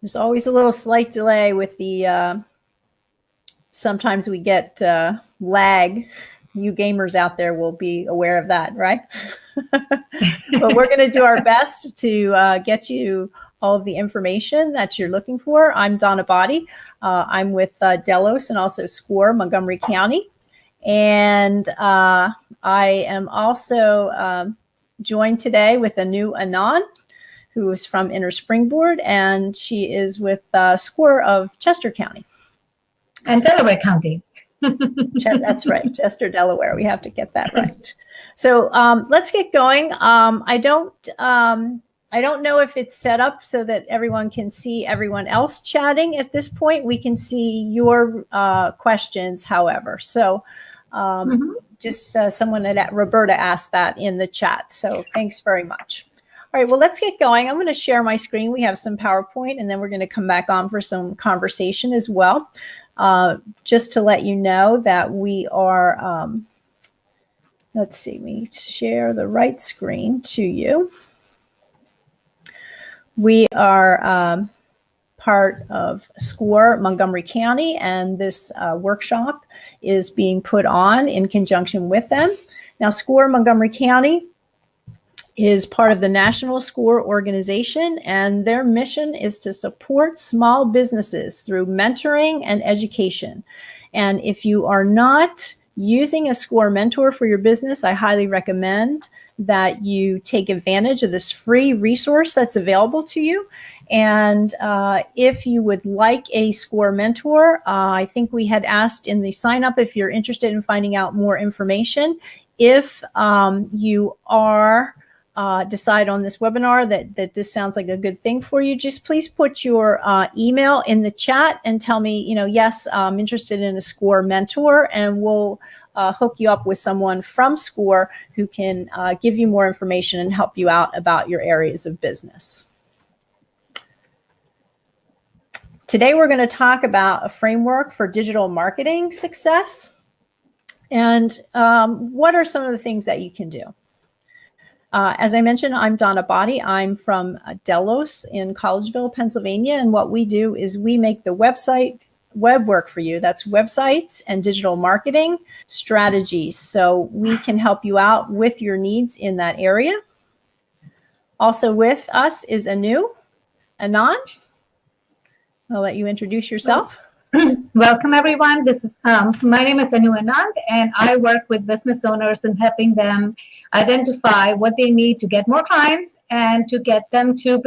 There's always a little slight delay with the, sometimes we get lag. You gamers out there will be aware of that, right? But we're going to do our best to get you all of the information that you're looking for. I'm Donna Botti. I'm with Delos and also SCORE, Montgomery County. And I am also joined today with Anu Anand, who is from Inner Springboard, and she is with SCORE of Chester County. And Delaware County. That's right, Chester, Delaware. We have to get that right. So let's get going. I don't know if it's set up so that everyone can see everyone else chatting at this point. We can see your questions, however. So just someone at Roberta asked that in the chat. So thanks very much. All right, well, let's get going. I'm going to share my screen. We have some PowerPoint, and then we're going to come back on for some conversation as well. Just to let you know that we are, let's see, we share the right screen to you. We are part of SCORE Montgomery County, and this workshop is being put on in conjunction with them. Now, SCORE Montgomery County is part of the National SCORE organization, and their mission is to support small businesses through mentoring and education. And if you are not using a SCORE mentor for your business, I highly recommend that you take advantage of this free resource that's available to you. And if you would like a SCORE mentor, I think we had asked in the sign up if you're interested in finding out more information. If you are decide on this webinar that this sounds like a good thing for you, just please put your email in the chat and tell me, yes, I'm interested in a SCORE mentor, and we'll hook you up with someone from SCORE who can give you more information and help you out about your areas of business. Today, we're going to talk about a framework for digital marketing success. And what are some of the things that you can do? As I mentioned, I'm Donna Botti. I'm from Delos in Collegeville, Pennsylvania. And what we do is we make the web work for you. That's websites and digital marketing strategies. So we can help you out with your needs in that area. Also with us is Anu Anand. I'll let you introduce yourself. Welcome, everyone. This is my name is Anu Anand, and I work with business owners in helping them identify what they need to get more clients and to get them to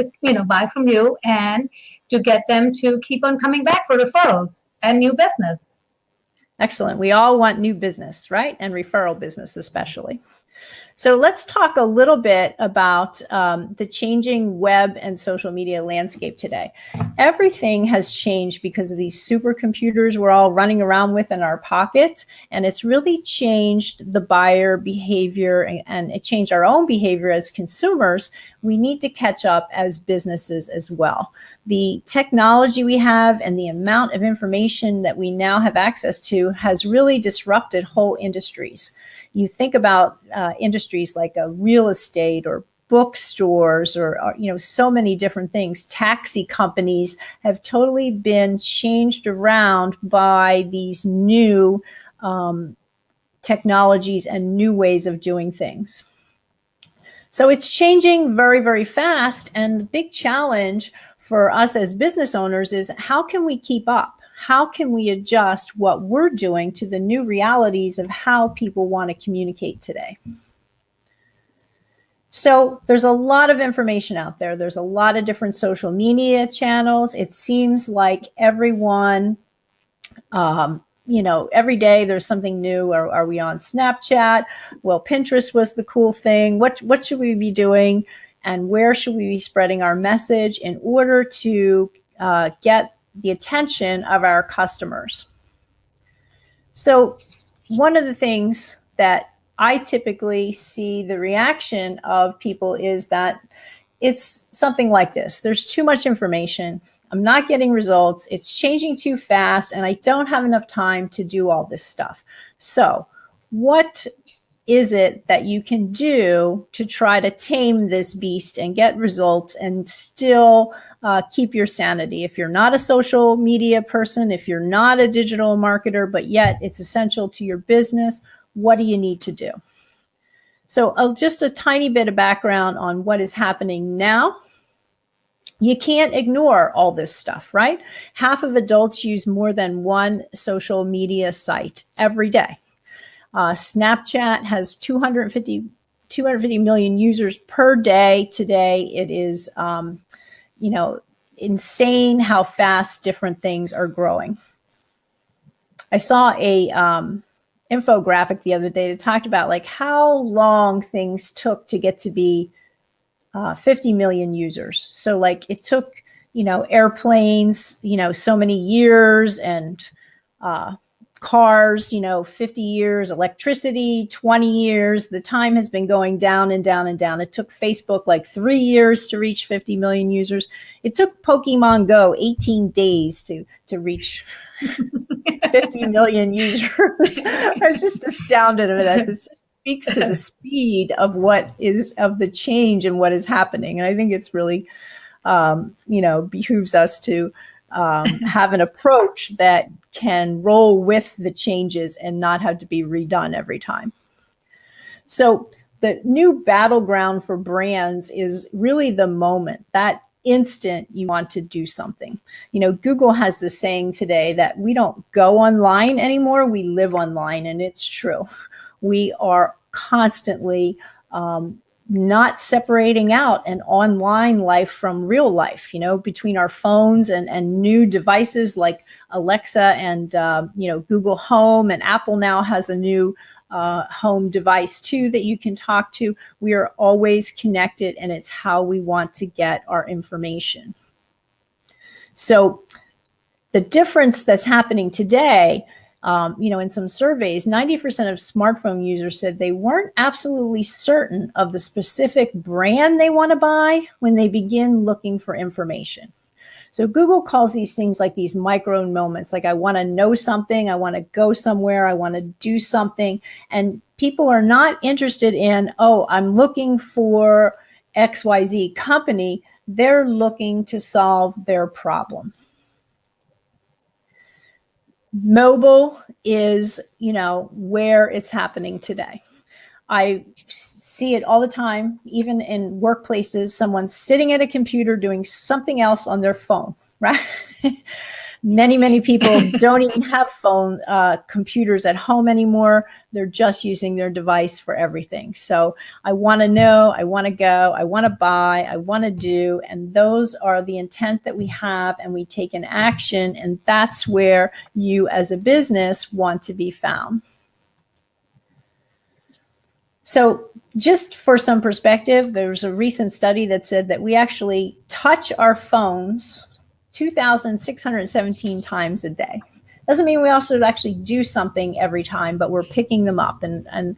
buy from you, and to get them to keep on coming back for referrals and new business. Excellent. We all want new business, right? And referral business especially. So let's talk a little bit about the changing web and social media landscape today. Everything has changed because of these supercomputers we're all running around with in our pockets, and it's really changed the buyer behavior, and it changed our own behavior as consumers. We need to catch up as businesses as well. The technology we have and the amount of information that we now have access to has really disrupted whole industries. You think about industries like real estate or bookstores or so many different things. Taxi companies have totally been changed around by these new technologies and new ways of doing things. So it's changing very, very fast. And the big challenge for us as business owners is how can we keep up? How can we adjust what we're doing to the new realities of how people want to communicate today? So there's a lot of information out there. There's a lot of different social media channels. It seems like everyone, every day there's something new. Are we on Snapchat? Well, Pinterest was the cool thing. What should we be doing? And where should we be spreading our message in order to get the attention of our customers? So one of the things that I typically see the reaction of people is that it's something like this. There's too much information. I'm not getting results. It's changing too fast, and I don't have enough time to do all this stuff. So what is it that you can do to try to tame this beast and get results and still keep your sanity? If you're not a social media person, if you're not a digital marketer, but yet it's essential to your business, what do you need to do? So just a tiny bit of background on what is happening now. You can't ignore all this stuff, right? Half of adults use more than one social media site every day. Snapchat has 250 million users per day today. It is, insane how fast different things are growing. I saw a infographic the other day that talked about like how long things took to get to be 50 million users. So like it took, airplanes, so many years, and cars, 50 years, electricity, 20 years. The time has been going down and down and down. It took Facebook like 3 years to reach 50 million users. It took Pokemon Go 18 days to reach 50 million users. I was just astounded at that. This just speaks to the speed of the change and what is happening. And I think it's really, behooves us to have an approach that can roll with the changes and not have to be redone every time. So the new battleground for brands is really the moment, that instant you want to do something. Google has this saying today that we don't go online anymore, we live online, and it's true. We are constantly not separating out an online life from real life, between our phones and new devices like Alexa and, Google Home, and Apple now has a new home device too that you can talk to. We are always connected, and it's how we want to get our information. So the difference that's happening today, in some surveys, 90% of smartphone users said they weren't absolutely certain of the specific brand they want to buy when they begin looking for information. So Google calls these things like these micro moments, like I want to know something, I want to go somewhere, I want to do something. And people are not interested in, I'm looking for XYZ company. They're looking to solve their problem. Mobile is, where it's happening today. I see it all the time, even in workplaces, someone's sitting at a computer doing something else on their phone, right? Many people don't even have computers at home anymore. They're just using their device for everything. So I want to know, I want to go, I want to buy, I want to do, and those are the intent that we have, and we take an action, and that's where you as a business want to be found. So just for some perspective, there's a recent study that said that we actually touch our phones 2,617 times a day. Doesn't mean we also actually do something every time, but we're picking them up. And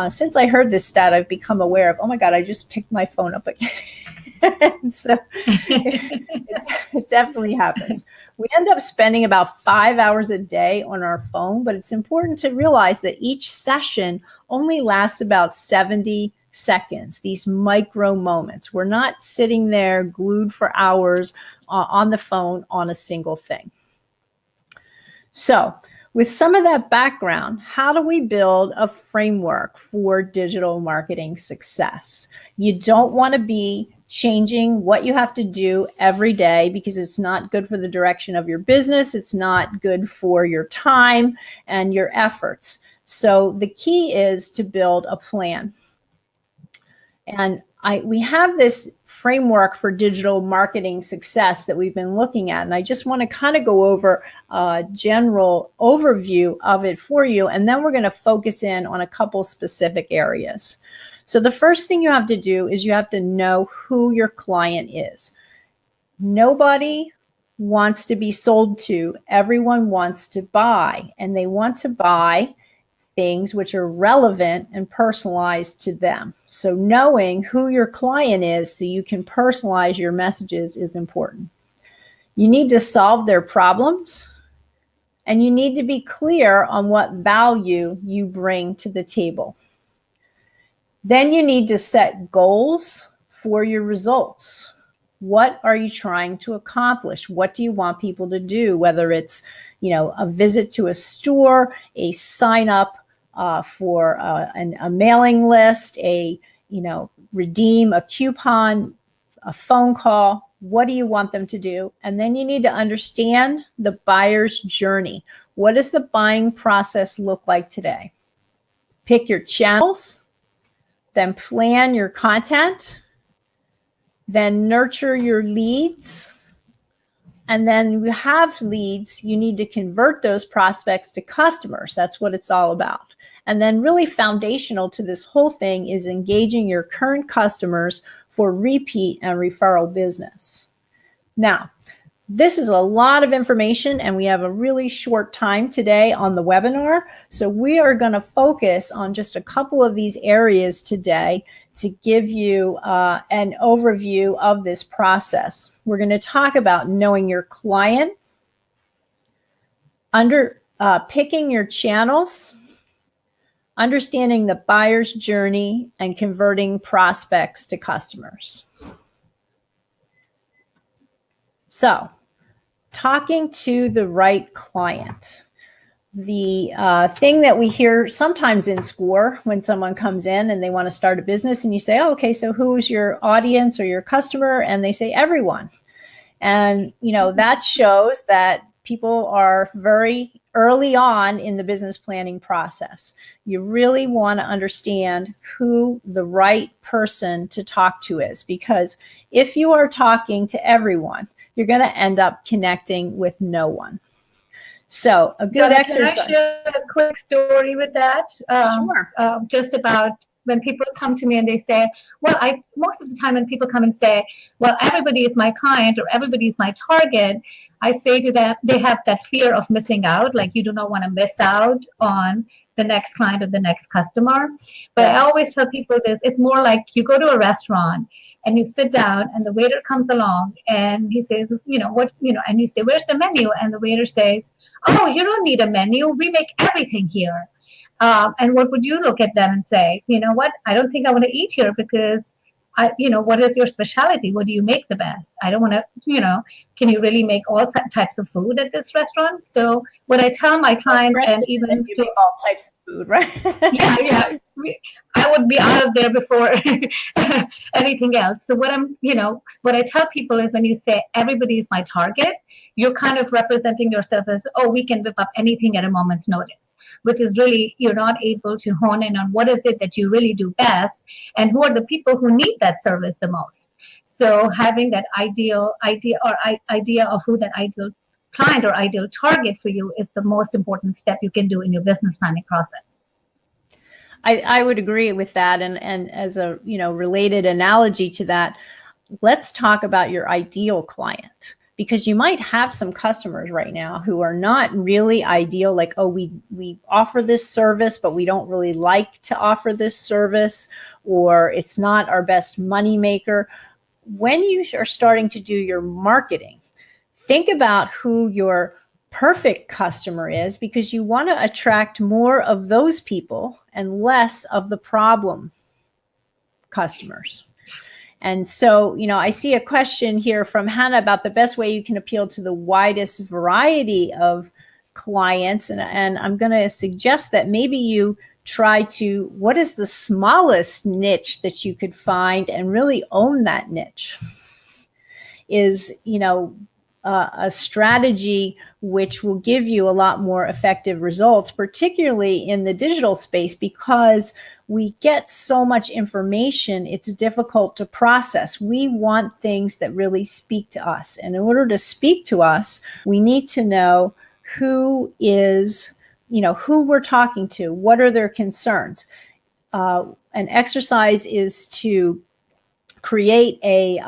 since I heard this stat, I've become aware of, oh my God, I just picked my phone up again. So it definitely happens. We end up spending about 5 hours a day on our phone, but it's important to realize that each session only lasts about 70 seconds, these micro moments. We're not sitting there glued for hours on the phone on a single thing. So with some of that background, how do we build a framework for digital marketing success? You don't want to be changing what you have to do every day because it's not good for the direction of your business. It's not good for your time and your efforts. So the key is to build a plan. And we have this framework for digital marketing success that we've been looking at. And I just want to kind of go over a general overview of it for you. And then we're going to focus in on a couple specific areas. So the first thing you have to do is you have to know who your client is. Nobody wants to be sold to. Everyone wants to buy, and they want to buy things which are relevant and personalized to them. So knowing who your client is so you can personalize your messages is important. You need to solve their problems, and you need to be clear on what value you bring to the table. Then you need to set goals for your results. What are you trying to accomplish? What do you want people to do? Whether it's, a visit to a store, a sign up for a mailing list, redeem a coupon, a phone call. What do you want them to do? And then you need to understand the buyer's journey. What does the buying process look like today? Pick your channels, then plan your content, then nurture your leads. And then you have leads, you need to convert those prospects to customers. That's what it's all about. And then really foundational to this whole thing is engaging your current customers for repeat and referral business. Now, this is a lot of information and we have a really short time today on the webinar. So we are going to focus on just a couple of these areas today to give you an overview of this process. We're going to talk about knowing your client, picking your channels, understanding the buyer's journey, and converting prospects to customers. So, talking to the right client. The thing that we hear sometimes in SCORE when someone comes in and they want to start a business and you say, oh, okay, so who's your audience or your customer? And they say everyone. And, that shows that people are very early on in the business planning process. You really want to understand who the right person to talk to is, because if you are talking to everyone, you're going to end up connecting with no one. So a good exercise. Can I share a quick story with that? Sure. Just about when people come to me and they say, well, most of the time when people come and say, well, everybody is my client or everybody is my target, I say to them, they have that fear of missing out, like you do not want to miss out on the next client or the next customer. But I always tell people this, it's more like you go to a restaurant and you sit down and the waiter comes along and he says, and you say, where's the menu? And the waiter says, oh, you don't need a menu. We make everything here. And what would you look at them and say, you know what? I don't think I want to eat here because what is your specialty? What do you make the best? I don't want to, can you really make all types of food at this restaurant? So what I tell my clients, and even to all types of food, right? yeah, I would be out of there before anything else. So what I tell people is when you say everybody is my target, you're kind of representing yourself as, oh, we can whip up anything at a moment's notice, which is really, you're not able to hone in on what is it that you really do best and who are the people who need that service the most. So having that idea of who that ideal client or ideal target for you is the most important step you can do in your business planning process. I would agree with that. And as a, related analogy to that, let's talk about your ideal client, because you might have some customers right now who are not really ideal, like, oh, we offer this service, but we don't really like to offer this service, or it's not our best money maker. When you are starting to do your marketing, think about who your perfect customer is, because you want to attract more of those people and less of the problem customers. And so, I see a question here from Hannah about the best way you can appeal to the widest variety of clients. And I'm going to suggest that maybe you try to, what is the smallest niche that you could find and really own that niche? Is, a strategy which will give you a lot more effective results, particularly in the digital space, because we get so much information, it's difficult to process. We want things that really speak to us. And in order to speak to us, we need to know who is, who we're talking to, what are their concerns. An exercise is to create a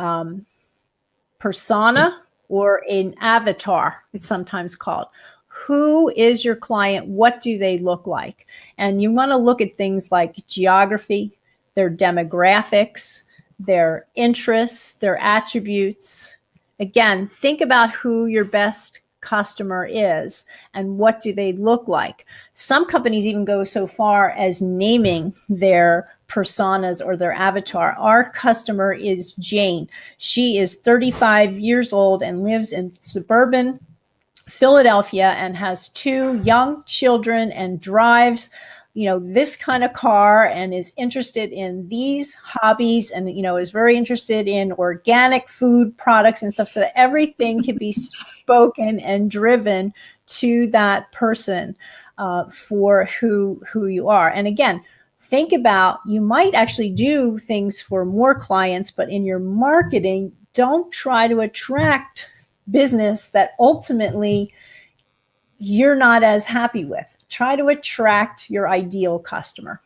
persona, or an avatar, it's sometimes called. Who is your client? What do they look like? And you want to look at things like geography, their demographics, their interests, their attributes. Again, think about who your best customer is and what do they look like. Some companies even go so far as naming their personas or their avatar. Our customer is Jane. She is 35 years old and lives in suburban Philadelphia and has 2 young children and drives, this kind of car and is interested in these hobbies and, is very interested in organic food products and stuff, so that everything can be spoken and driven to that person for who you are. And again, think about, you might actually do things for more clients, but in your marketing, don't try to attract business that ultimately you're not as happy with. Try to attract your ideal customer.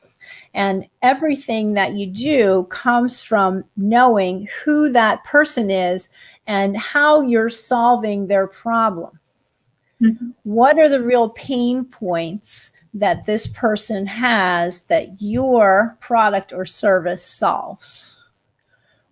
And everything that you do comes from knowing who that person is and how you're solving their problem. Mm-hmm. What are the real pain points that this person has that your product or service solves?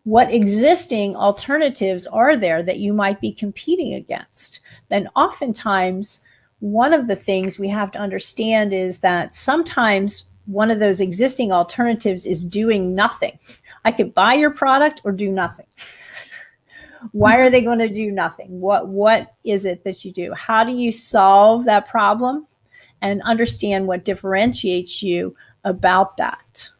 What existing alternatives are there that you might be competing against? Then oftentimes, one of the things we have to understand is that sometimes one of those existing alternatives is doing nothing. I could buy your product or do nothing. Why are they going to do nothing? What is it that you do? How do you solve that problem and understand what differentiates you about that?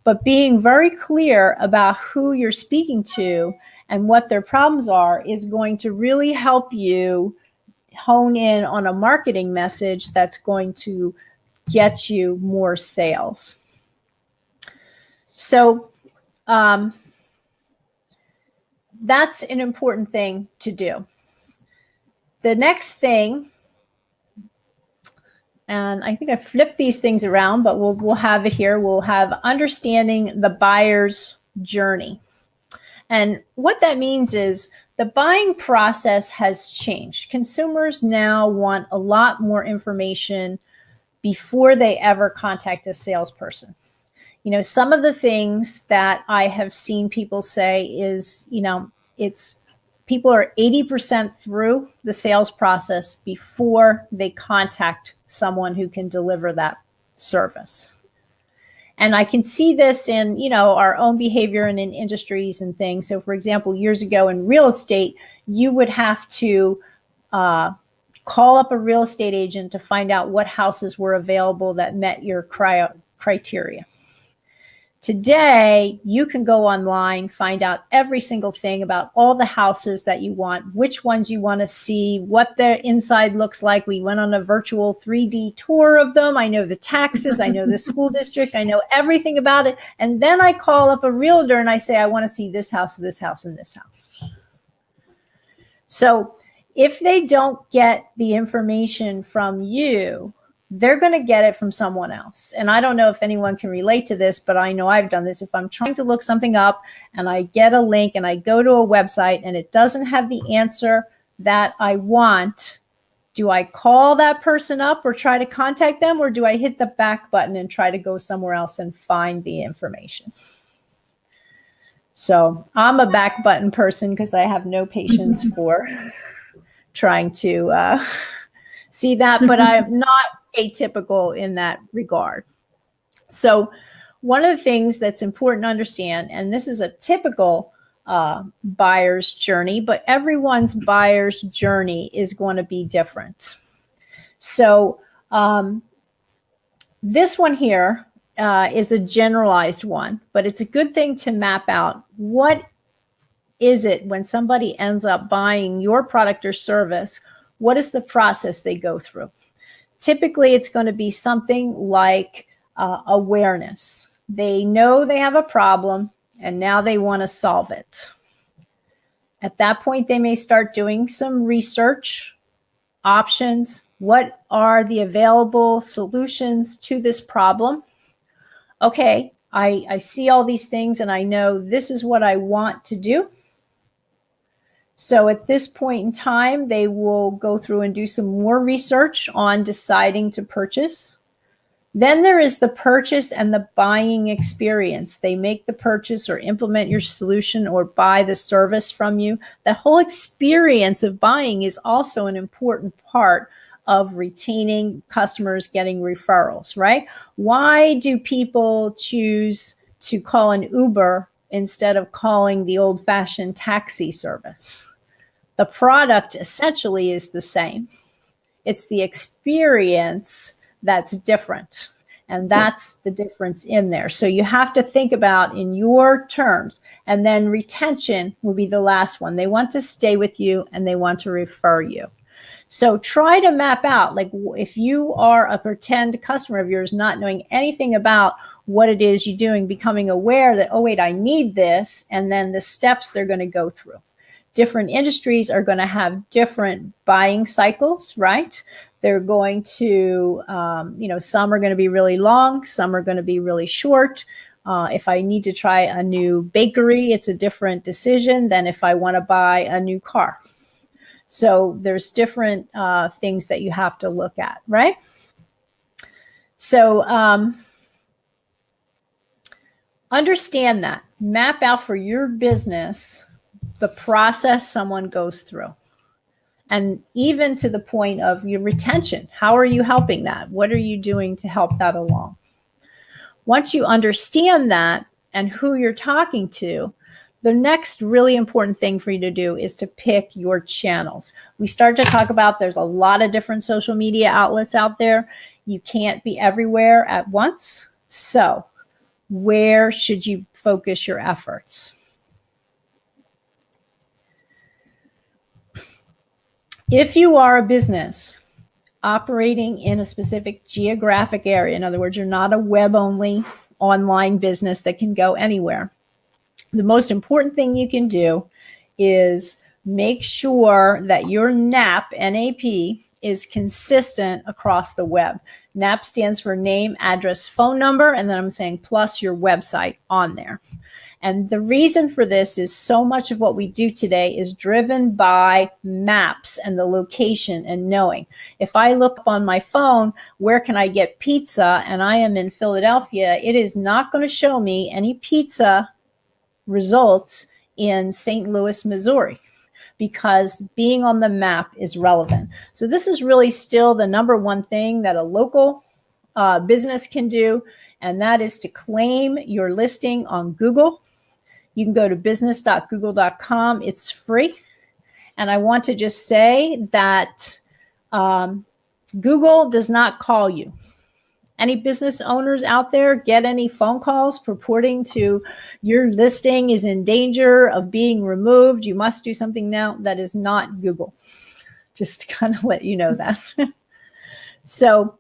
But being very clear about who you're speaking to and what their problems are is going to really help you hone in on a marketing message that's going to get you more sales. So that's an important thing to do. The next thing, and I think I flipped these things around, but we'll have it here. We'll have understanding the buyer's journey. And what that means is the buying process has changed. Consumers now want a lot more information before they ever contact a salesperson. Some of the things that I have seen people say is, people are 80% through the sales process before they contact someone who can deliver that service. And I can see this in, our own behavior and in industries and things. So for example, years ago in real estate, you would have to call up a real estate agent to find out what houses were available that met your criteria. Today, you can go online, find out every single thing about all the houses that you want, which ones you want to see, what their inside looks like. We went on a virtual 3D tour of them. I know the taxes, I know the school district, I know everything about it. And then I call up a realtor and I say, I want to see this house, and this house. So if they don't get the information from you, they're going to get it from someone else. And I don't know if anyone can relate to this, but I know I've done this. If I'm trying to look something up and I get a link and I go to a website and it doesn't have the answer that I want, do I call that person up or try to contact them, or do I hit the back button and try to go somewhere else and find the information? So I'm a back button person because I have no patience for trying to see that, but I'm not atypical in that regard. So one of the things that's important to understand, and this is a typical buyer's journey, but everyone's buyer's journey is going to be different. So this one here is a generalized one, but it's a good thing to map out what is it when somebody ends up buying your product or service. What is the process they go through? Typically, it's going to be something like awareness. They know they have a problem, and now they want to solve it. At that point, they may start doing some research, options. What are the available solutions to this problem? Okay, I see all these things, and I know this is what I want to do. So at this point in time, they will go through and do some more research on deciding to purchase. Then there is the purchase and the buying experience. They make the purchase or implement your solution or buy the service from you. The whole experience of buying is also an important part of retaining customers, getting referrals, right? Why do people choose to call an Uber instead of calling the old-fashioned taxi service. The product essentially is the same. It's the experience that's different. And that's the difference in there. So you have to think about in your terms. And then retention will be the last one. They want to stay with you and they want to refer you. So try to map out, like if you are a pretend customer of yours, not knowing anything about what it is you're doing, becoming aware that, oh, wait, I need this. And then the steps they're going to go through. Different industries are going to have different buying cycles, right? They're going to, some are going to be really long, some are going to be really short. If I need to try a new bakery, it's a different decision than if I want to buy a new car. So there's different things that you have to look at, right? So understand that. Map out for your business the process someone goes through. And even to the point of your retention. How are you helping that? What are you doing to help that along? Once you understand that and who you're talking to, the next really important thing for you to do is to pick your channels. We start to talk about there's a lot of different social media outlets out there. You can't be everywhere at once. So where should you focus your efforts? If you are a business operating in a specific geographic area, in other words, you're not a web-only online business that can go anywhere, the most important thing you can do is make sure that your NAP, N-A-P, is consistent across the web. NAP stands for name, address, phone number, and then I'm saying plus your website on there. And the reason for this is so much of what we do today is driven by maps and the location and knowing. If I look up on my phone, where can I get pizza? And I am in Philadelphia, it is not going to show me any pizza results in St. Louis, Missouri, because being on the map is relevant. So this is really still the number one thing that a local business can do, and that is to claim your listing on Google. You can go to business.google.com. It's free. And I want to just say that Google does not call you. Any business owners out there get any phone calls purporting to your listing is in danger of being removed? You must do something now. That is not Google. Just to kind of let you know that. So,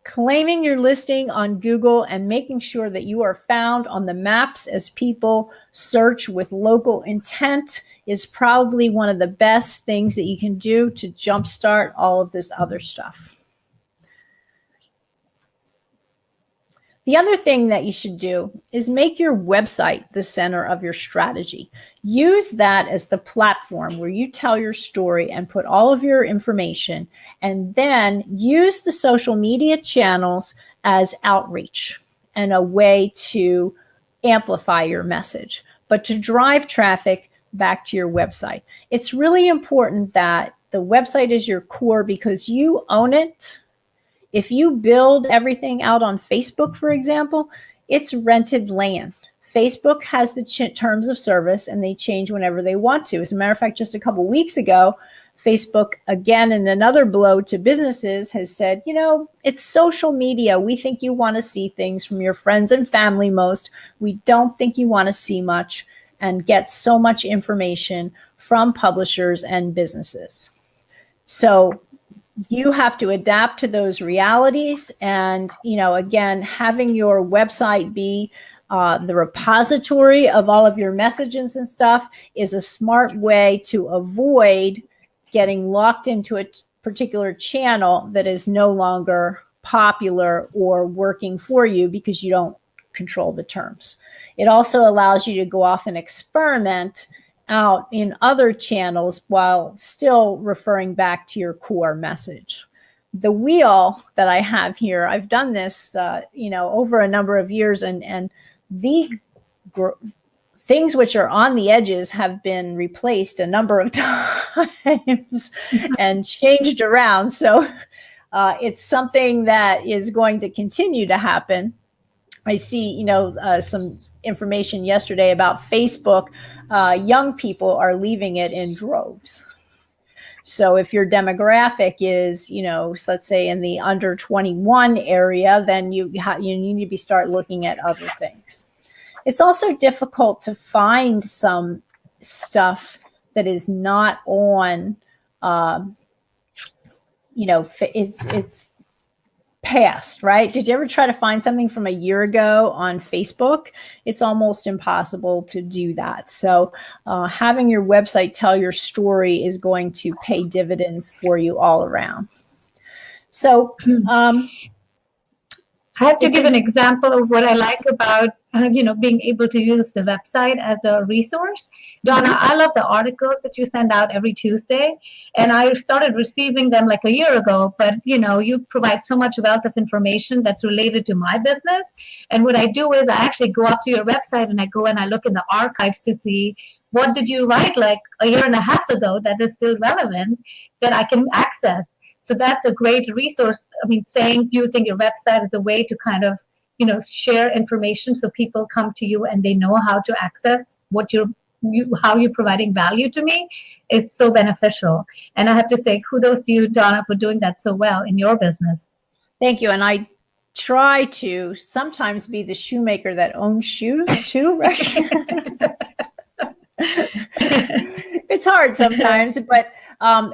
claiming your listing on Google and making sure that you are found on the maps as people search with local intent is probably one of the best things that you can do to jumpstart all of this other stuff. The other thing that you should do is make your website the center of your strategy. Use that as the platform where you tell your story and put all of your information, and then use the social media channels as outreach and a way to amplify your message, but to drive traffic back to your website. It's really important that the website is your core because you own it. If you build everything out on Facebook, for example, it's rented land. Facebook has the terms of service and they change whenever they want to. As a matter of fact, just a couple weeks ago, Facebook, again, in another blow to businesses, has said, you know, it's social media. We think you want to see things from your friends and family most. We don't think you want to see much and get so much information from publishers and businesses. So you have to adapt to those realities. And, you know, again, having your website be the repository of all of your messages and stuff is a smart way to avoid getting locked into a particular channel that is no longer popular or working for you because you don't control the terms. It also allows you to go off and experiment out in other channels while still referring back to your core message. The wheel that I have here, I've done this, over a number of years, and the things which are on the edges have been replaced a number of times and changed around. So it's something that is going to continue to happen. I see, some information yesterday about Facebook. Young people are leaving it in droves. So if your demographic is, let's say in the under 21 area, then you need to start looking at other things. It's also difficult to find some stuff that is not on, it's past, right? Did you ever try to find something from a year ago on Facebook? It's almost impossible to do that. So having your website tell your story is going to pay dividends for you all around. So I have to give an example of what I like about, being able to use the website as a resource. Donna, I love the articles that you send out every Tuesday, and I started receiving them like a year ago, but, you provide so much wealth of information that's related to my business. And what I do is I actually go up to your website and I go and I look in the archives to see what did you write like a year and a half ago that is still relevant that I can access. So that's a great resource. I mean, using your website as a way to kind of, share information so people come to you and they know how to access how you're providing value to me is so beneficial. And I have to say kudos to you, Donna, for doing that so well in your business. Thank you. And I try to sometimes be the shoemaker that owns shoes too, right? It's hard sometimes, but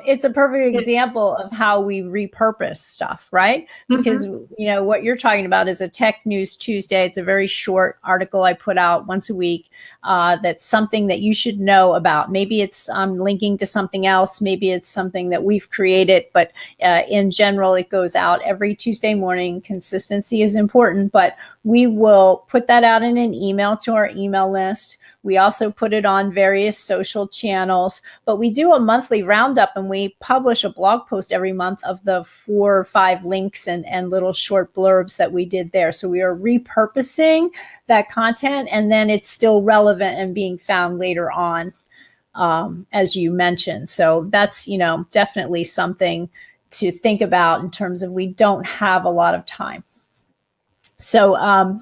it's a perfect example of how we repurpose stuff, right? Because, what you're talking about is a Tech News Tuesday. It's a very short article I put out once a week. That's something that you should know about. Maybe it's linking to something else. Maybe it's something that we've created, but in general, it goes out every Tuesday morning. Consistency is important, but we will put that out in an email to our email list. We also put it on various social channels, but we do a monthly roundup and we publish a blog post every month of the 4 or 5 links and little short blurbs that we did there. So we are repurposing that content and then it's still relevant and being found later on, as you mentioned. So that's, definitely something to think about in terms of we don't have a lot of time. So,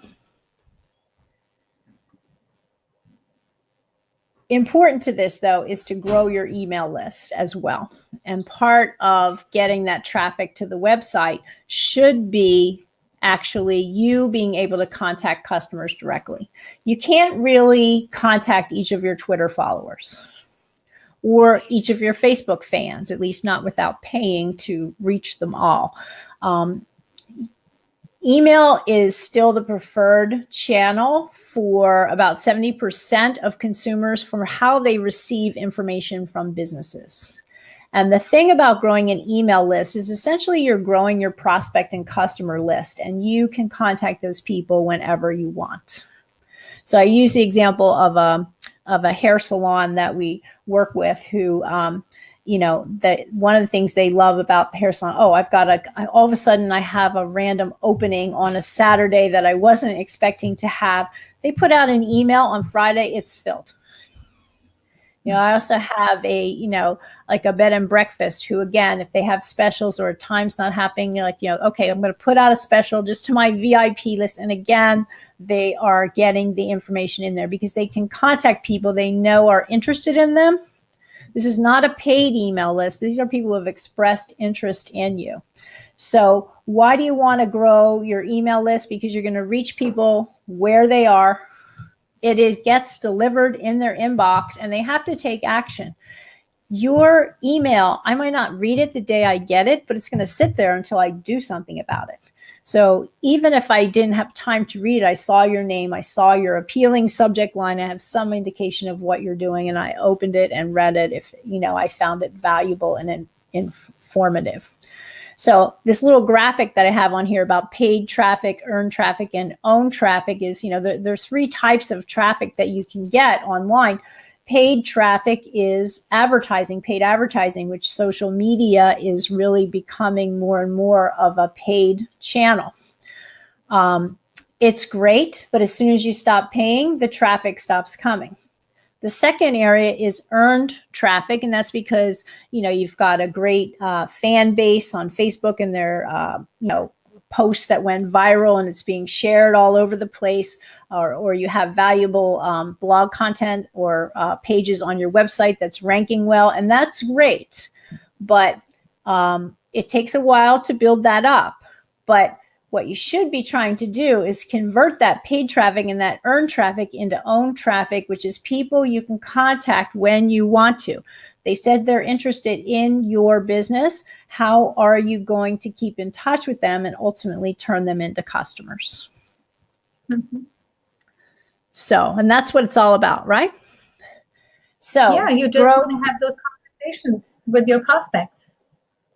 important to this, though, is to grow your email list as well. And part of getting that traffic to the website should be actually you being able to contact customers directly. You can't really contact each of your Twitter followers or each of your Facebook fans, at least not without paying to reach them all. Email is still the preferred channel for about 70% of consumers for how they receive information from businesses. And the thing about growing an email list is essentially you're growing your prospect and customer list, and you can contact those people whenever you want. So I use the example of a hair salon that we work with who, that one of the things they love about the hair salon, all of a sudden I have a random opening on a Saturday that I wasn't expecting to have. They put out an email on Friday, it's filled. I also have like a bed and breakfast who, again, if they have specials or a time's not happening, okay, I'm going to put out a special just to my VIP list. And again, they are getting the information in there because they can contact people they know are interested in them. This is not a paid email list. These are people who have expressed interest in you. So why do you want to grow your email list? Because you're going to reach people where they are. It gets delivered in their inbox and they have to take action. Your email, I might not read it the day I get it, but it's going to sit there until I do something about it. So even if I didn't have time to read, I saw your name, I saw your appealing subject line, I have some indication of what you're doing, and I opened it and read it if, I found it valuable and informative. So this little graphic that I have on here about paid traffic, earned traffic, and owned traffic is, there's 3 types of traffic that you can get online. Paid traffic is advertising, paid advertising, which social media is really becoming more and more of a paid channel. It's great, but as soon as you stop paying, the traffic stops coming. The second area is earned traffic, and that's because, you've got a great fan base on Facebook and they're, post that went viral and it's being shared all over the place, or you have valuable blog content or pages on your website that's ranking well, and that's great. But it takes a while to build that up. But what you should be trying to do is convert that paid traffic and that earned traffic into owned traffic, which is people you can contact when you want to. They said they're interested in your business. How are you going to keep in touch with them and ultimately turn them into customers? Mm-hmm. So, and that's what it's all about, right? So yeah, you just want to have those conversations with your prospects.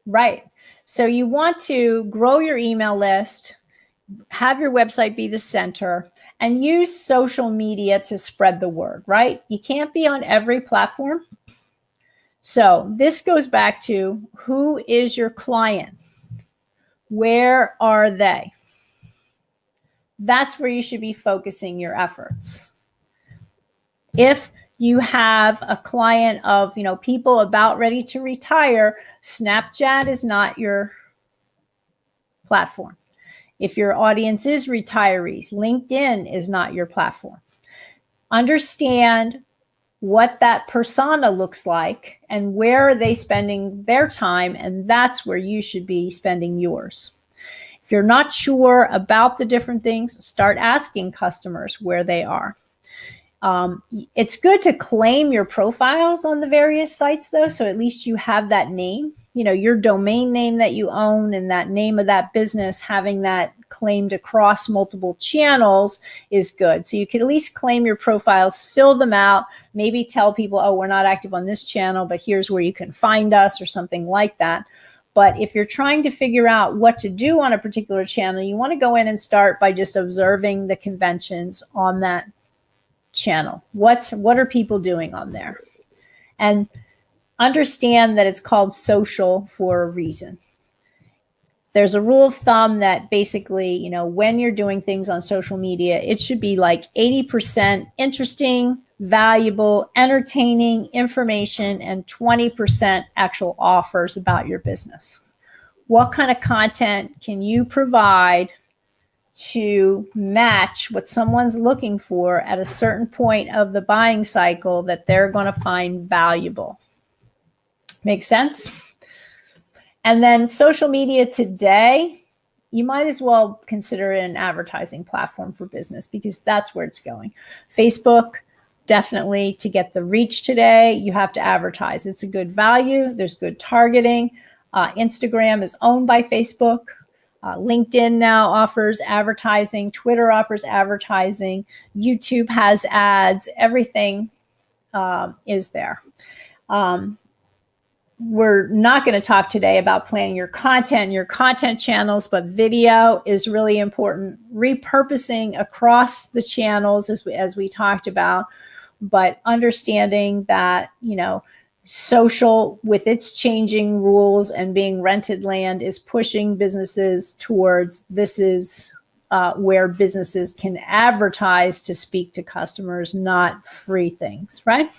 Right. So you want to grow your email list, have your website be the center, and use social media to spread the word, right? You can't be on every platform. So this goes back to, who is your client? Where are they? That's where you should be focusing your efforts. If you have a client of, people about ready to retire, Snapchat is not your platform. If your audience is retirees, LinkedIn is not your platform. Understand what that persona looks like and where are they spending their time, and that's where you should be spending yours. If you're not sure about the different things, start asking customers where they are. It's good to claim your profiles on the various sites, though, so at least you have that name, your domain name that you own, and that name of that business, having that claimed across multiple channels is good. So you can at least claim your profiles, fill them out, maybe tell people, oh, we're not active on this channel, but here's where you can find us, or something like that. But if you're trying to figure out what to do on a particular channel, you want to go in and start by just observing the conventions on that channel. What are people doing on there? And understand that it's called social for a reason. There's a rule of thumb that basically, when you're doing things on social media, it should be like 80% interesting, valuable, entertaining information, and 20% actual offers about your business. What kind of content can you provide to match what someone's looking for at a certain point of the buying cycle that they're going to find valuable? Make sense? And then social media today, you might as well consider it an advertising platform for business, because that's where it's going. Facebook, definitely, to get the reach today, you have to advertise. It's a good value. There's good targeting. Instagram is owned by Facebook. LinkedIn now offers advertising. Twitter offers advertising. YouTube has ads. Everything is there. We're not going to talk today about planning your content and your content channels, but video is really important. Repurposing across the channels, as we talked about, but understanding that, social, with its changing rules and being rented land, is pushing businesses towards, this is where businesses can advertise to speak to customers, not free things, right?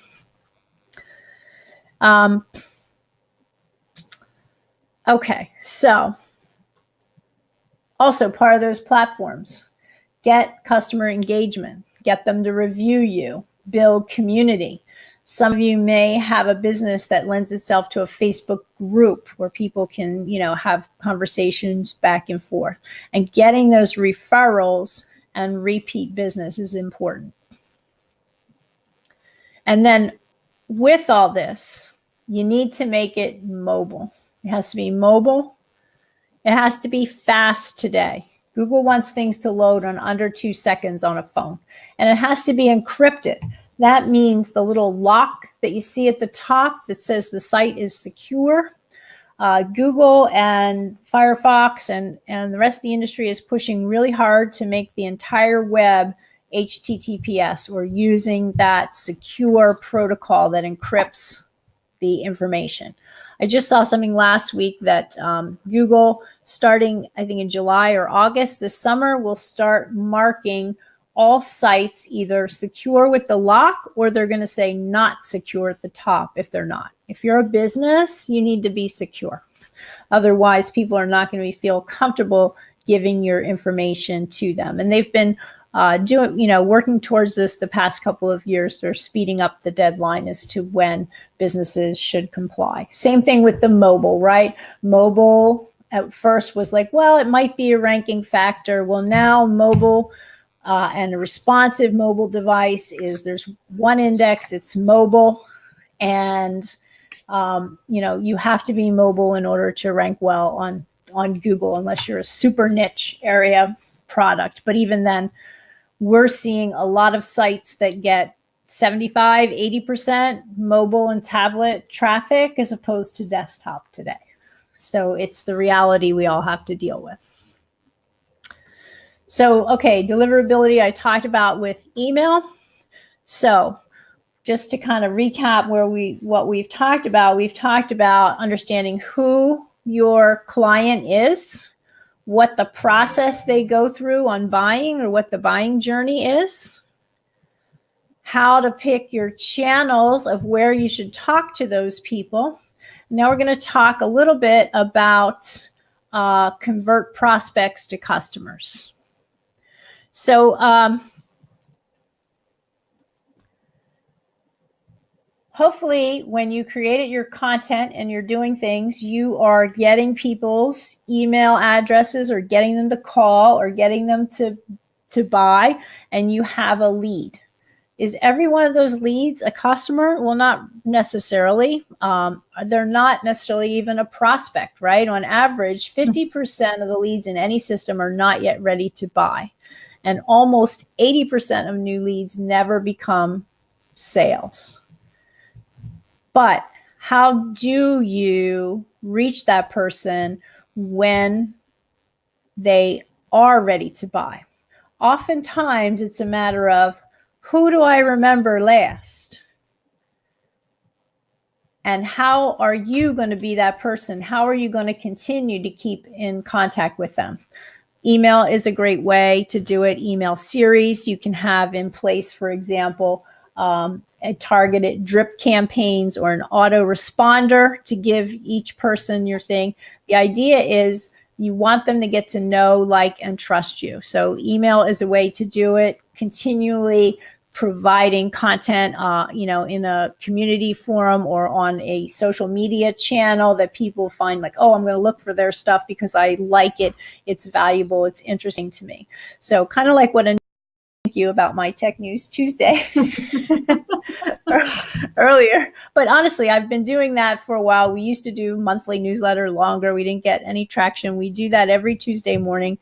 Okay, so also part of those platforms, get customer engagement, get them to review you, build community. Some of you may have a business that lends itself to a Facebook group where people can, have conversations back and forth. And getting those referrals and repeat business is important. And then with all this, you need to make it mobile. It has to be mobile. It has to be fast today. Google wants things to load in under 2 seconds on a phone. And it has to be encrypted. That means the little lock that you see at the top that says the site is secure. Google and Firefox and the rest of the industry is pushing really hard to make the entire web HTTPS, or using that secure protocol that encrypts the information. I just saw something last week that Google, starting I think in July or August this summer, will start marking all sites either secure with the lock, or they're going to say not secure at the top if they're not. If you're a business, you need to be secure. Otherwise, people are not going to feel comfortable giving your information to them. And they've been working towards this the past couple of years. They're speeding up the deadline as to when businesses should comply. Same thing with the mobile, right? Mobile at first was like, well, it might be a ranking factor. Well, now mobile and a responsive mobile device there's one index, it's mobile. And, you have to be mobile in order to rank well on Google, unless you're a super niche area product. But even then, we're seeing a lot of sites that get 75, 80% mobile and tablet traffic as opposed to desktop today. So it's the reality we all have to deal with. So, okay, deliverability I talked about with email. So just to kind of recap what we've talked about understanding who your client is, what the process they go through on buying or what the buying journey is, how to pick your channels of where you should talk to those people. Now we're going to talk a little bit about convert prospects to customers. So hopefully when you created your content and you're doing things, you are getting people's email addresses or getting them to call or getting them to buy, and you have a lead. Is every one of those leads a customer? Well, not necessarily. They're not necessarily even a prospect, right? On average, 50% of the leads in any system are not yet ready to buy. And almost 80% of new leads never become sales. But how do you reach that person when they are ready to buy? Oftentimes, it's a matter of, who do I remember last? And how are you going to be that person? How are you going to continue to keep in contact with them? Email is a great way to do it. Email series you can have in place, for example, a targeted drip campaigns or an autoresponder to give each person your thing. The idea is you want them to get to know, like, and trust you. So email is a way to do it. Continually providing content, in a community forum or on a social media channel that people find like, oh, I'm going to look for their stuff because I like it. It's valuable. It's interesting to me. So kind of like what thank you about my Tech News Tuesday earlier. But honestly, I've been doing that for a while. We used to do monthly newsletter longer. We didn't get any traction. We do that every Tuesday morning.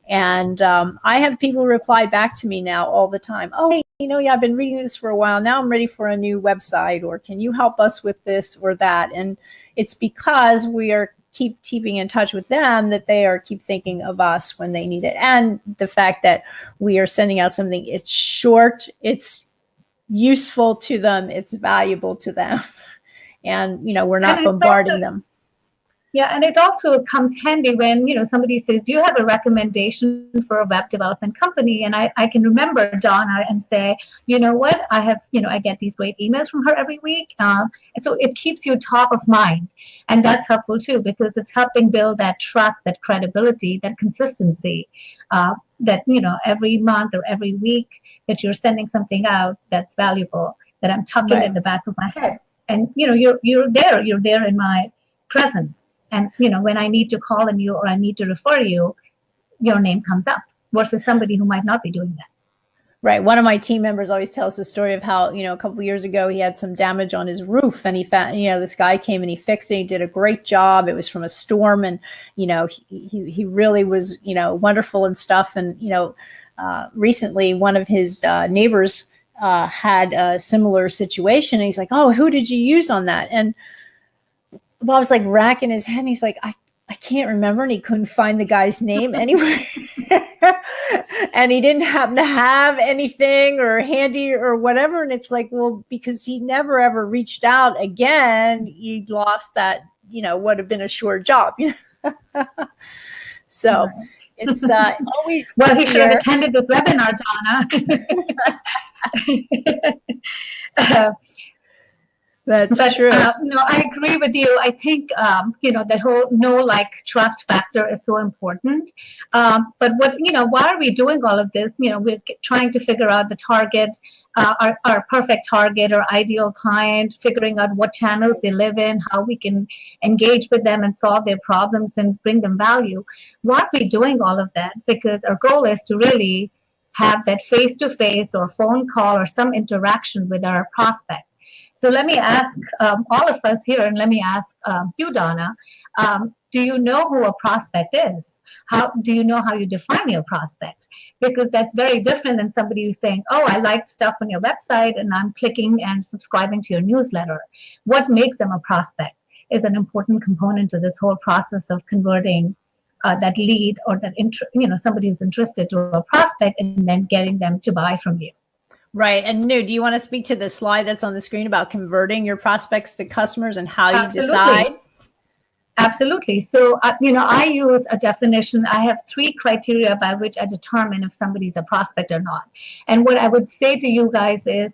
And I have people reply back to me now all the time. Oh, hey, I've been reading this for a while. Now I'm ready for a new website, or can you help us with this or that? And it's because we are keeping in touch with them that they are keep thinking of us when they need it. And the fact that we are sending out something, it's short, it's useful to them, it's valuable to them. And, we're not bombarding them. Yeah, and it also comes handy when, somebody says, do you have a recommendation for a web development company? And I can remember Donna and say, you know what, I have, I get these great emails from her every week. And so it keeps you top of mind. And that's helpful too, because it's helping build that trust, that credibility, that consistency, that, every month or every week that you're sending something out that's valuable, that I'm tucking in the back of my head. And, you're there in my presence. And, when I need to call on you or I need to refer you, your name comes up versus somebody who might not be doing that. Right. One of my team members always tells the story of how, a couple of years ago, he had some damage on his roof and he found, this guy came and he fixed it. He did a great job. It was from a storm and, he really was, wonderful and stuff. And, recently one of his neighbors had a similar situation. And he's like, oh, who did you use on that? And Bob was like racking his head. And he's like, I can't remember. And he couldn't find the guy's name anywhere. And he didn't happen to have anything or handy or whatever. And it's like, well, because he never ever reached out again, he lost that, would have been a sure job. So it's always well, he should have attended this webinar, Donna. That's true. No, I agree with you. I think, the whole know, like, trust factor is so important. But why are we doing all of this? We're trying to figure out the target, our perfect target or ideal client, figuring out what channels they live in, how we can engage with them and solve their problems and bring them value. Why are we doing all of that? Because our goal is to really have that face-to-face or phone call or some interaction with our prospect. So let me ask all of us here, and let me ask you, Donna, do you know who a prospect is? How do you know how you define your prospect? Because that's very different than somebody who's saying, oh, I like stuff on your website and I'm clicking and subscribing to your newsletter. What makes them a prospect is an important component to this whole process of converting that lead or that somebody who's interested to a prospect and then getting them to buy from you. Right. And Nu, do you want to speak to the slide that's on the screen about converting your prospects to customers and how you decide? Absolutely. So, I use a definition. I have 3 criteria by which I determine if somebody's a prospect or not. And what I would say to you guys is,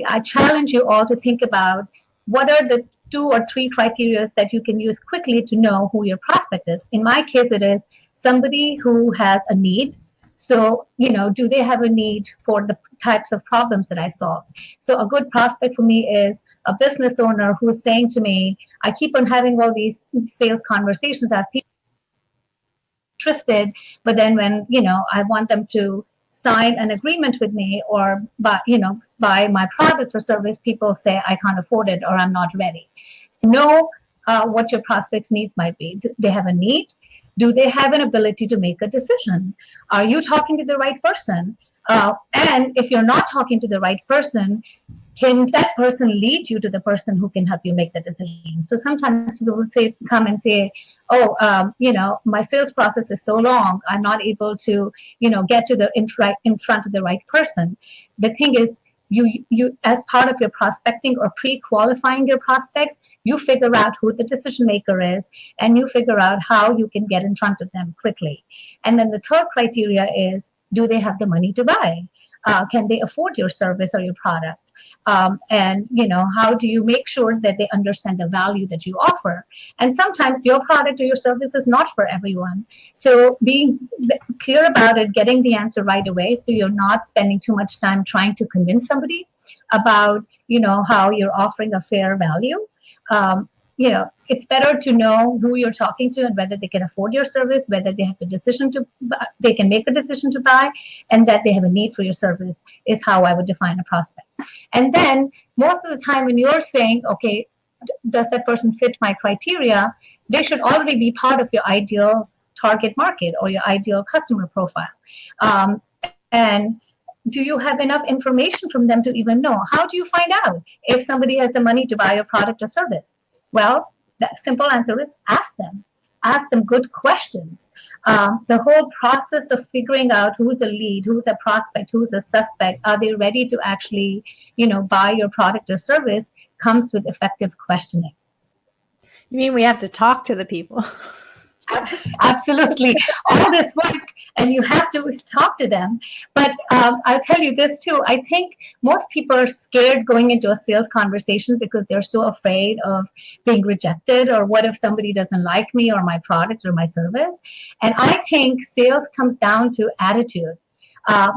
I challenge you all to think about what are the 2 or 3 criteria that you can use quickly to know who your prospect is. In my case, it is somebody who has a need. So, do they have a need for the types of problems that I solve? So a good prospect for me is a business owner who's saying to me, I keep on having all these sales conversations. I have people interested, but then when, I want them to sign an agreement with me or buy my product or service, people say, I can't afford it or I'm not ready. So know what your prospect's needs might be. Do they have a need? Do they have an ability to make a decision? Are you talking to the right person? And if you're not talking to the right person, can that person lead you to the person who can help you make the decision? So sometimes people will come and say, oh, my sales process is so long, I'm not able to, get to in front of the right person. The thing is, you as part of your prospecting or pre-qualifying your prospects, you figure out who the decision maker is and you figure out how you can get in front of them quickly. And then the third criteria is, do they have the money to buy? Can they afford your service or your product? And how do you make sure that they understand the value that you offer? And sometimes your product or your service is not for everyone. So being clear about it, getting the answer right away, so you're not spending too much time trying to convince somebody about how you're offering a fair value. It's better to know who you're talking to and whether they can afford your service, whether they have they can make a decision to buy, and that they have a need for your service is how I would define a prospect. And then most of the time when you're saying, okay, does that person fit my criteria, they should already be part of your ideal target market or your ideal customer profile. And do you have enough information from them to even know? How do you find out if somebody has the money to buy your product or service? Well, the simple answer is ask them. Ask them good questions. The whole process of figuring out who's a lead, who's a prospect, who's a suspect, are they ready to actually, buy your product or service, comes with effective questioning. You mean we have to talk to the people? Absolutely. All this work, and you have to talk to them. But I'll tell you this too. I think most people are scared going into a sales conversation because they're so afraid of being rejected, or what if somebody doesn't like me or my product or my service. And I think sales comes down to attitude.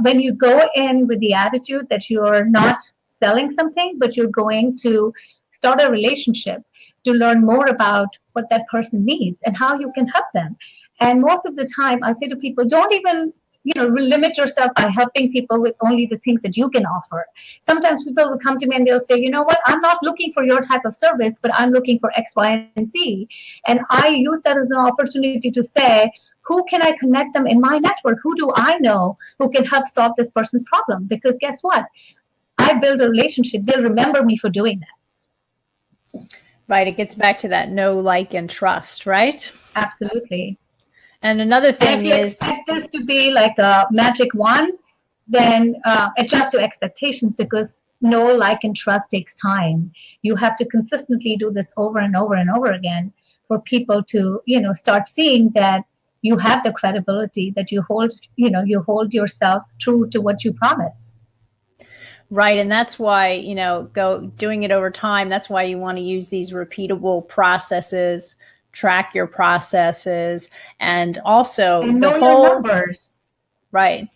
When you go in with the attitude that you're not selling something, but you're going to start a relationship, to learn more about what that person needs and how you can help them. And most of the time, I'll say to people, don't even limit yourself by helping people with only the things that you can offer. Sometimes people will come to me and they'll say, you know what, I'm not looking for your type of service, but I'm looking for X, Y, and Z. And I use that as an opportunity to say, who can I connect them in my network? Who do I know who can help solve this person's problem? Because guess what? I build a relationship. They'll remember me for doing that. Right. It gets back to that know, like, and trust, right? Absolutely. And another thing is, if you expect this to be like a magic wand, then adjust your expectations, because know, like, and trust takes time. You have to consistently do this over and over and over again for people to, start seeing that you have the credibility, that you hold yourself true to what you promise. Right. And that's why, doing it over time, that's why you want to use these repeatable processes, track your processes, and also And the know your whole, numbers. right.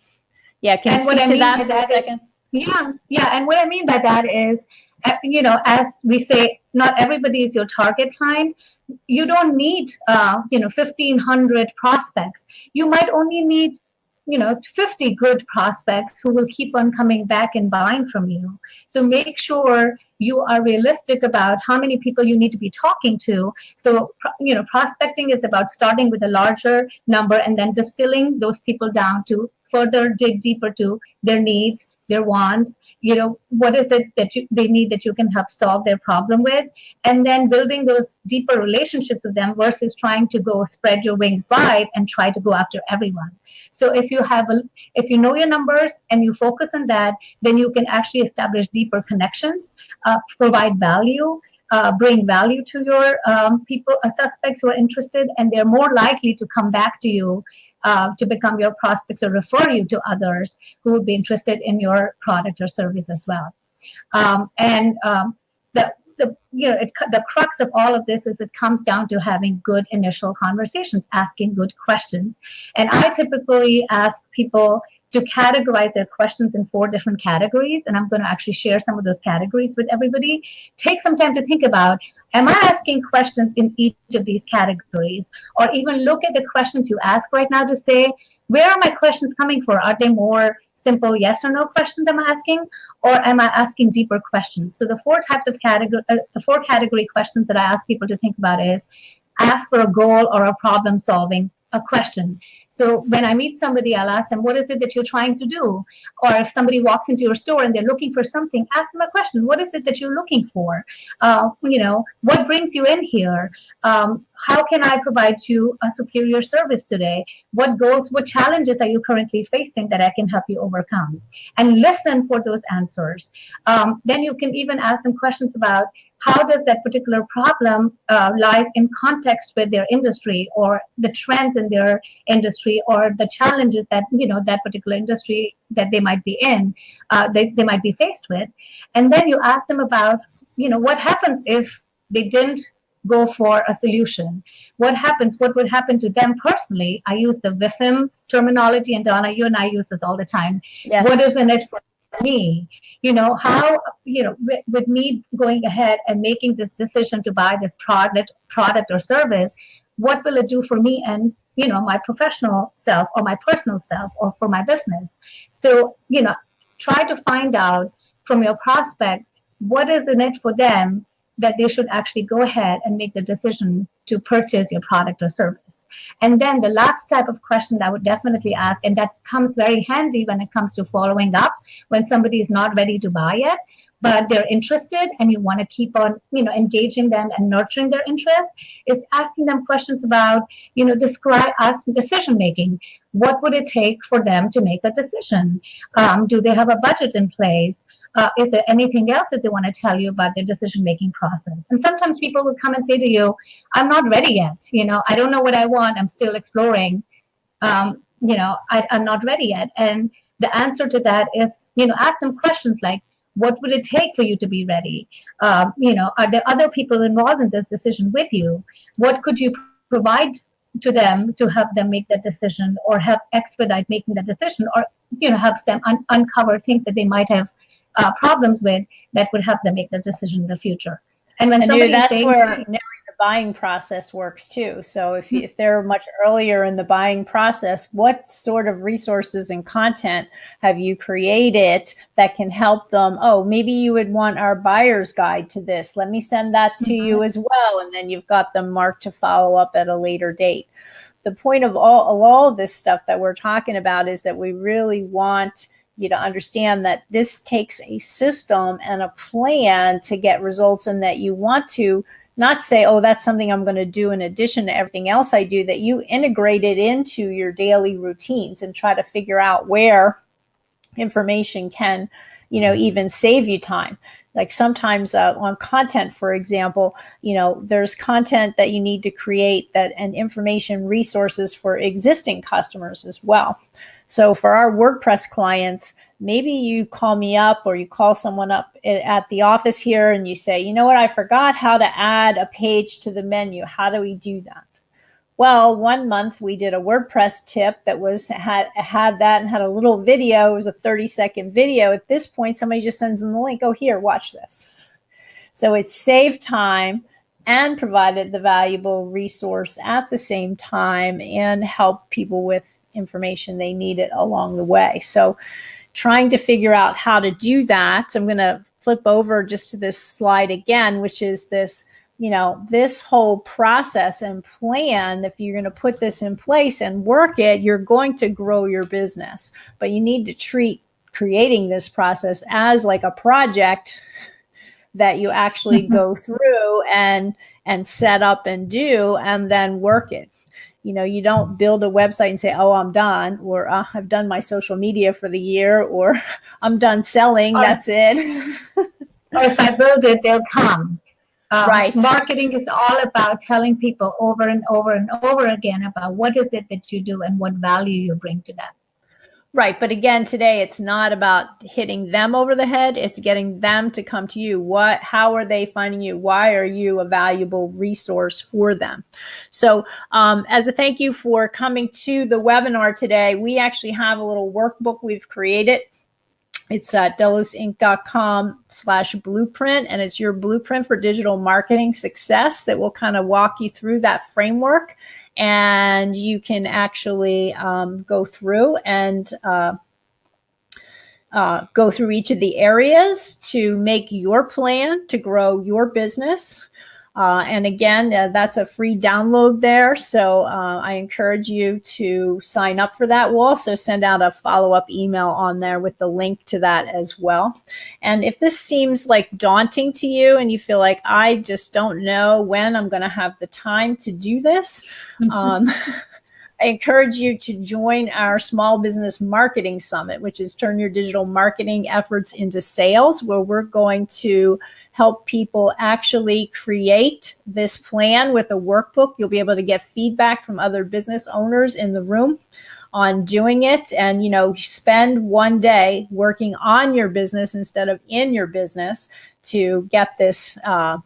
Yeah. Can you And what speak I to mean by that for a that is, second? yeah. And what I mean by that is, as we say, not everybody is your target client. You don't need, 1,500 prospects. You might only need, 50 good prospects who will keep on coming back and buying from you. So make sure you are realistic about how many people you need to be talking to. So, prospecting is about starting with a larger number and then distilling those people down to further dig deeper to their needs, their wants, what is it that they need that you can help solve their problem with, and then building those deeper relationships with them versus trying to go spread your wings wide and try to go after everyone. So if you know your numbers and you focus on that, then you can actually establish deeper connections, provide value, bring value to your people, suspects who are interested, and they're more likely to come back to you to become your prospects or refer you to others who would be interested in your product or service as well. And the crux of all of this is it comes down to having good initial conversations, asking good questions. And I typically ask people to categorize their questions in 4 different categories. And I'm going to actually share some of those categories with everybody. Take some time to think about, am I asking questions in each of these categories? Or even look at the questions you ask right now to say, where are my questions coming from? Are they more simple yes or no questions I'm asking, or am I asking deeper questions? So the 4 types of the 4 category questions that I ask people to think about is ask for a goal or a problem solving a question. So when I meet somebody, I'll ask them, what is it that you're trying to do? Or if somebody walks into your store and they're looking for something, ask them a question. What is it that you're looking for? What brings you in here? How can I provide you a superior service today? What goals, what challenges are you currently facing that I can help you overcome? And listen for those answers. Then you can even ask them questions about how does that particular problem lies in context with their industry or the trends in their industry or the challenges that that particular industry that they might be in, they might be faced with. And then you ask them about what happens if they didn't go for a solution. What would happen to them personally? I use the WIFM terminology, and Donna, you and I use this all the time. Yes. What is in it for me? How, with me going ahead and making this decision to buy this product or service, what will it do for me and my professional self or my personal self or for my business? So try to find out from your prospect what is in it for them that they should actually go ahead and make the decision to purchase your product or service. And then the last type of question that I would definitely ask, and that comes very handy when it comes to following up when somebody is not ready to buy yet, but they're interested and you want to keep on engaging them and nurturing their interest, is asking them questions about describe decision making. What would it take for them to make a decision? Do they have a budget in place? Is there anything else that they want to tell you about their decision-making process? And sometimes people will come and say to you, I'm not ready yet. I don't know what I want. I'm still exploring. I'm not ready yet. And the answer to that is, ask them questions like, what would it take for you to be ready? Are there other people involved in this decision with you? What could you provide to them to help them make that decision or help expedite making that decision or, help them uncover things that they might have problems with that would help them make the decision in the future. And when somebody that's saying, where narrowing the buying process works too. So if they're much earlier in the buying process, what sort of resources and content have you created that can help them? Oh, maybe you would want our buyer's guide to this. Let me send that to you as well. And then you've got them marked to follow up at a later date. The point of all of this stuff that we're talking about is that we really want you to understand that this takes a system and a plan to get results, and that you want to not say, oh, that's something I'm going to do in addition to everything else I do, that you integrate it into your daily routines and try to figure out where information can, even save you time. Like sometimes on content, for example, there's content that you need to create and information resources for existing customers as well. So for our WordPress clients, maybe you call me up or you call someone up at the office here and you say, you know what, I forgot how to add a page to the menu. How do we do that? Well, one month we did a WordPress tip that had that and had a little video. It was a 30-second video. At this point, somebody just sends them the link. Oh, here, watch this. So it saved time and provided the valuable resource at the same time and helped people with information they needed along the way. So trying to figure out how to do that. I'm going to flip over just to this slide again, which is this, this whole process and plan. If you're going to put this in place and work it, you're going to grow your business. But you need to treat creating this process as like a project that you actually go through and set up and do and then work it. You don't build a website and say, oh, I'm done, or I've done my social media for the year, or I'm done selling. That's it. Or if I build it, they'll come. Right. Marketing is all about telling people over and over and over again about what is it that you do and what value you bring to them. Right. But again, today, it's not about hitting them over the head. It's getting them to come to you. How are they finding you? Why are you a valuable resource for them? So as a thank you for coming to the webinar today, we actually have a little workbook we've created. It's at delosinc.com/blueprint, and it's your blueprint for digital marketing success that will kind of walk you through that framework. And you can actually go through and go through each of the areas to make your plan to grow your business. And again, that's a free download there. So I encourage you to sign up for that. We'll also send out a follow-up email on there with the link to that as well. And if this seems like daunting to you and you feel like, I just don't know when I'm going to have the time to do this, I encourage you to join our Small Business Marketing Summit, which is Turn Your Digital Marketing Efforts into Sales, where we're going to help people actually create this plan with a workbook. You'll be able to get feedback from other business owners in the room on doing it, and spend one day working on your business instead of in your business to get this out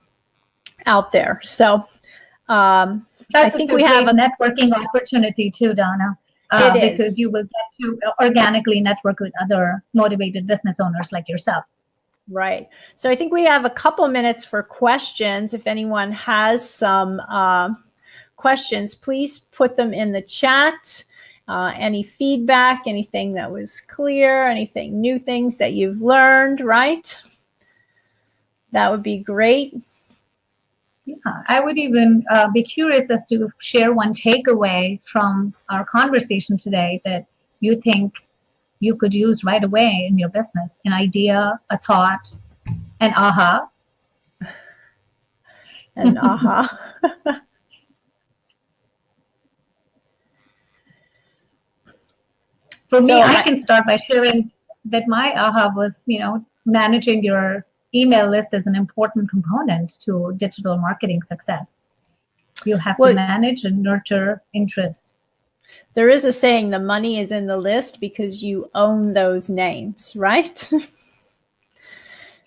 there. So I think we have a networking opportunity too, Donna. Because you will get to organically network with other motivated business owners like yourself. Right. So I think we have a couple minutes for questions. If anyone has some questions, please put them in the chat. Any feedback, anything that was clear, anything new things that you've learned, right? That would be great. Yeah, I would even be curious as to share one takeaway from our conversation today that you think you could use right away in your business, an idea, a thought, an aha. An aha. For me, I can start by sharing that my aha was, managing your email list is an important component to digital marketing success. You have to manage and nurture interest. There is a saying, the money is in the list because you own those names, right?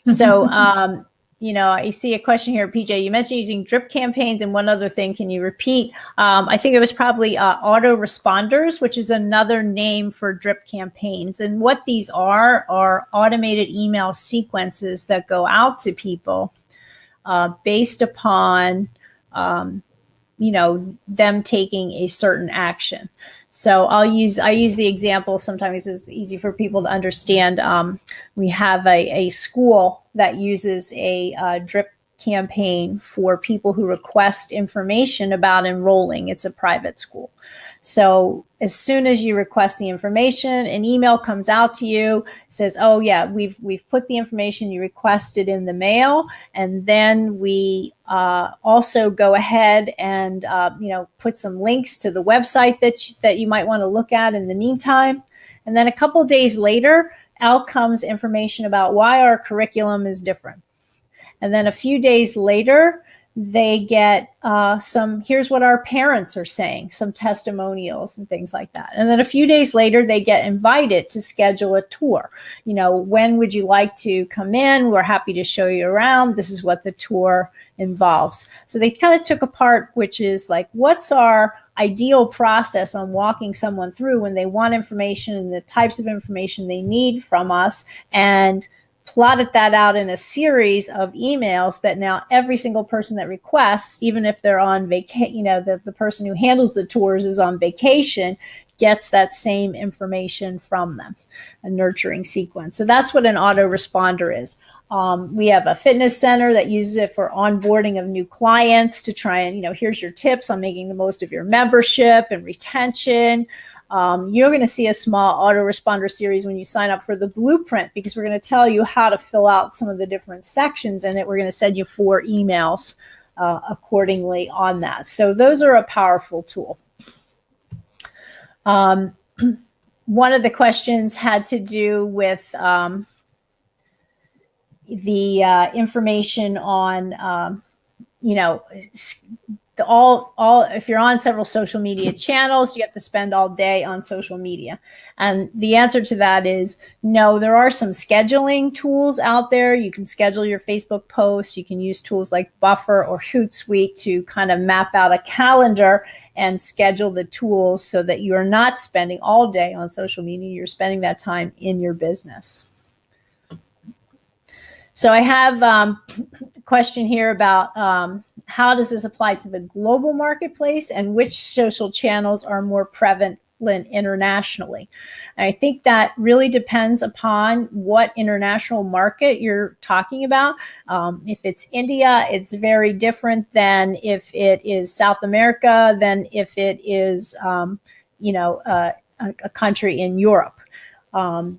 So, I see a question here, PJ. You mentioned using drip campaigns, and one other thing, can you repeat? I think it was probably autoresponders, which is another name for drip campaigns. And what these are automated email sequences that go out to people based upon, them taking a certain action. So I use the example, sometimes it's easy for people to understand. We have a school that uses a drip campaign for people who request information about enrolling. It's a private school. So as soon as you request the information, an email comes out to you, says, oh yeah, we've put the information you requested in the mail. And then we also go ahead and put some links to the website that you might want to look at in the meantime. And then a couple days later, out comes information about why our curriculum is different. And then a few days later, they get here's what our parents are saying, some testimonials and things like that. And then a few days later, they get invited to schedule a tour. When would you like to come in? We're happy to show you around. This is what the tour involves. So they kind of took apart, which is like, what's our ideal process on walking someone through when they want information and the types of information they need from us, and plotted that out in a series of emails that now every single person that requests, even if they're on vacation, the person who handles the tours is on vacation, gets that same information from them, a nurturing sequence. So that's what an autoresponder is. We have a fitness center that uses it for onboarding of new clients to try and, here's your tips on making the most of your membership and retention. You're going to see a small autoresponder series when you sign up for the blueprint, because we're going to tell you how to fill out some of the different sections in it. We're going to send you 4 emails accordingly on that. So those are a powerful tool. One of the questions had to do with the information on, if you're on several social media channels, you have to spend all day on social media. And the answer to that is no. There are some scheduling tools out there. You can schedule your Facebook posts. You can use tools like Buffer or Hootsuite to kind of map out a calendar and schedule the tools so that you are not spending all day on social media. You're spending that time in your business. So I have a question here about how does this apply to the global marketplace, and which social channels are more prevalent internationally? And I think that really depends upon what international market you're talking about. If it's India, it's very different than if it is South America, than if it is a country in Europe.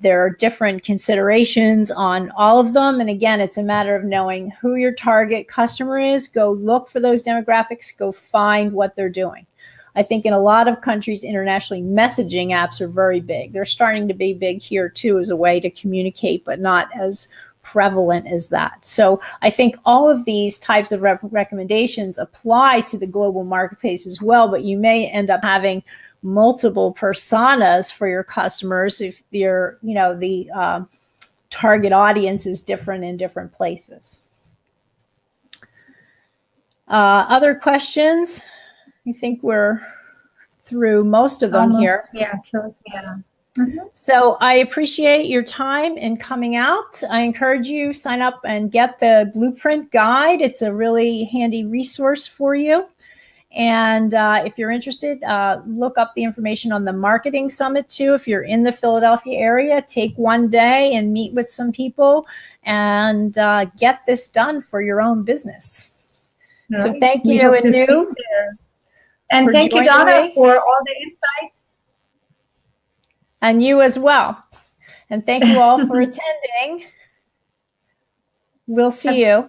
There are different considerations on all of them. And again, it's a matter of knowing who your target customer is. Go look for those demographics, go find what they're doing. I think in a lot of countries internationally, messaging apps are very big. They're starting to be big here too as a way to communicate, but not as prevalent as that. So I think all of these types of recommendations apply to the global marketplace as well, but you may end up having multiple personas for your customers if the target audience is different in different places. Other questions? I think we're through most of them. Almost, here. Yeah, close. Yeah. Mm-hmm. So I appreciate your time in coming out. I encourage you sign up and get the Blueprint Guide. It's a really handy resource for you. And if you're interested, look up the information on the Marketing Summit too. If you're in the Philadelphia area, take one day and meet with some people and get this done for your own business. Right. So thank you, Anu. And thank you, Donna, for all the insights. And you as well. And thank you all for attending. We'll see you.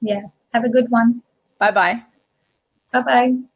Yeah. Have a good one. Bye-bye. Bye-bye.